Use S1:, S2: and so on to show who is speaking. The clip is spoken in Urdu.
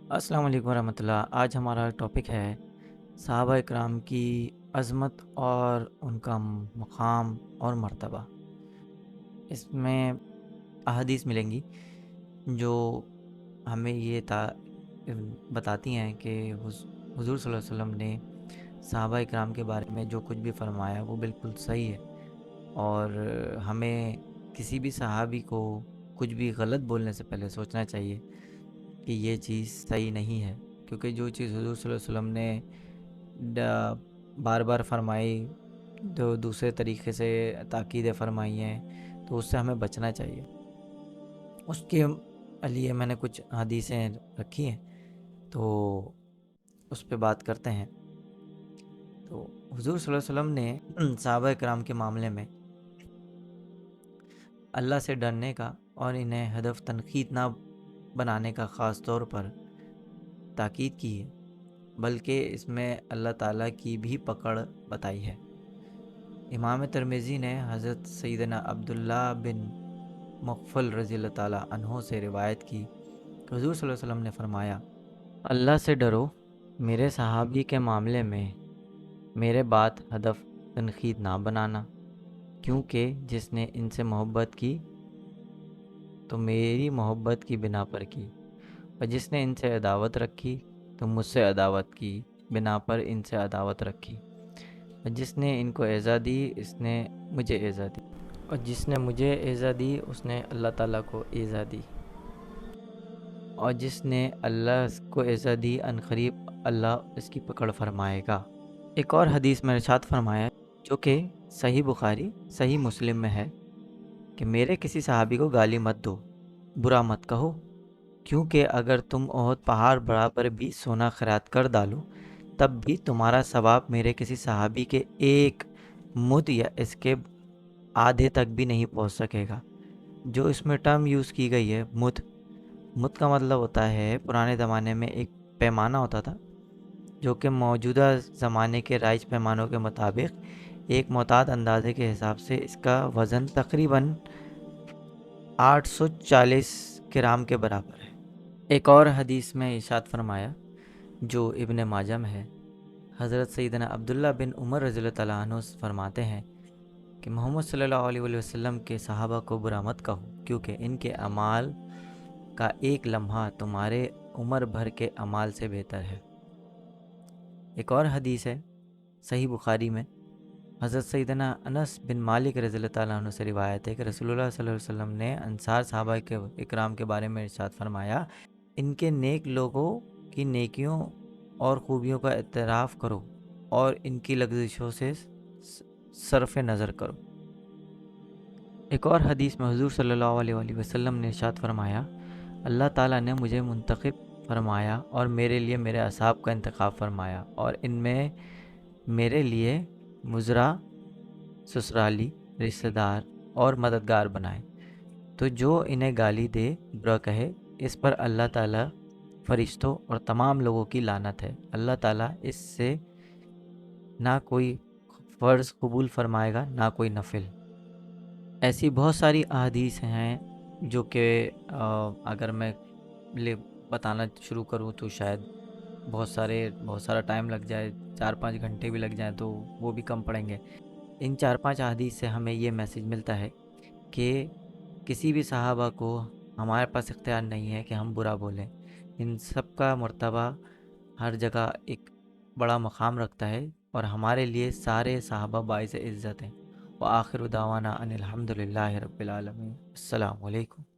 S1: السلام علیکم ورحمۃ اللہ۔ آج ہمارا ٹاپک ہے صحابہ اکرام کی عظمت اور ان کا مقام اور مرتبہ۔ اس میں احادیث ملیں گی جو ہمیں یہ بتاتی ہیں کہ حضور صلی اللہ علیہ وسلم نے صحابہ اکرام کے بارے میں جو کچھ بھی فرمایا وہ بالکل صحیح ہے، اور ہمیں کسی بھی صحابی کو کچھ بھی غلط بولنے سے پہلے سوچنا چاہیے کہ یہ چیز صحیح نہیں ہے، کیونکہ جو چیز حضور صلی اللہ علیہ وسلم نے بار بار فرمائی، جو دوسرے طریقے سے تاکیدیں فرمائی ہیں، تو اس سے ہمیں بچنا چاہیے۔ اس کے لیے میں نے کچھ حدیثیں رکھی ہیں، تو اس پہ بات کرتے ہیں۔ تو حضور صلی اللہ علیہ وسلم نے صحابہ اکرام کے معاملے میں اللہ سے ڈرنے کا اور انہیں ہدف تنقید نہ بنانے کا خاص طور پر تاکید کی ہے، بلکہ اس میں اللہ تعالیٰ کی بھی پکڑ بتائی ہے۔ امام ترمذی نے حضرت سیدنا عبداللہ بن مغفل رضی اللہ تعالیٰ عنہ سے روایت کی کہ حضور صلی اللہ علیہ وسلم نے فرمایا، اللہ سے ڈرو، میرے صحابی کے معاملے میں میرے بات ہدف تنقید نہ بنانا، کیونکہ جس نے ان سے محبت کی تو میری محبت کی بنا پر کی، اور جس نے ان سے عداوت رکھی تو مجھ سے عداوت کی بنا پر ان سے عداوت رکھی، اور جس نے ان کو ایزا دی اس نے مجھے ایزا دی، اور جس نے مجھے ایزا دی اس نے اللہ تعالیٰ کو ایزا دی، اور جس نے اللہ کو ایزا دی عنقریب اللہ اس کی پکڑ فرمائے گا۔ ایک اور حدیث میں ارشاد فرمایا جو کہ صحیح بخاری صحیح مسلم میں ہے کہ میرے کسی صحابی کو گالی مت دو، برا مت کہو، کیونکہ اگر تم احد پہاڑ برابر بھی سونا خیرات کر ڈالو تب بھی تمہارا ثواب میرے کسی صحابی کے ایک مد یا اس کے آدھے تک بھی نہیں پہنچ سکے گا۔ جو اس میں ٹرم یوز کی گئی ہے مد، مد کا مطلب ہوتا ہے پرانے زمانے میں ایک پیمانہ ہوتا تھا جو کہ موجودہ زمانے کے رائج پیمانوں کے مطابق ایک معتاد اندازے کے حساب سے اس کا وزن تقریباً 840 گرام کے برابر ہے۔ ایک اور حدیث میں ارشاد فرمایا جو ابن ماجہ میں ہے، حضرت سیدنا عبداللہ بن عمر رضی اللہ تعالیٰ عنہ فرماتے ہیں کہ محمد صلی اللہ علیہ وسلم کے صحابہ کو برا مت کہو، کیونکہ ان کے اعمال کا ایک لمحہ تمہارے عمر بھر کے اعمال سے بہتر ہے۔ ایک اور حدیث ہے صحیح بخاری میں، حضرت سیدنا انس بن مالک رضی اللہ تعالیٰ عنہ سے روایت ہے کہ رسول اللہ صلی اللہ علیہ وسلم نے انصار صحابہ کے اکرام کے بارے میں ارشاد فرمایا، ان کے نیک لوگوں کی نیکیوں اور خوبیوں کا اعتراف کرو اور ان کی لغزشوں سے صرف نظر کرو۔ ایک اور حدیث میں حضور صلی اللہ علیہ وسلم نے ارشاد فرمایا، اللہ تعالیٰ نے مجھے منتخب فرمایا اور میرے لیے میرے اصحاب کا انتخاب فرمایا، اور ان میں میرے لیے مزرع، سسرالی، رشتہ دار اور مددگار بنائے، تو جو انہیں گالی دے، برا کہے، اس پر اللہ تعالیٰ، فرشتوں اور تمام لوگوں کی لعنت ہے۔ اللہ تعالیٰ اس سے نہ کوئی فرض قبول فرمائے گا نہ کوئی نفل۔ ایسی بہت ساری احادیث ہیں جو کہ اگر میں بتانا شروع کروں تو شاید بہت سارا ٹائم لگ جائے، 4-5 گھنٹے بھی لگ جائیں تو وہ بھی کم پڑیں گے۔ ان 4-5 احادیث سے ہمیں یہ میسج ملتا ہے کہ کسی بھی صحابہ کو ہمارے پاس اختیار نہیں ہے کہ ہم برا بولیں۔ ان سب کا مرتبہ ہر جگہ ایک بڑا مقام رکھتا ہے، اور ہمارے لیے سارے صحابہ باعث عزت ہیں۔ وآخر دعوانا ان الحمد للہ رب العالمین۔ السلام علیکم۔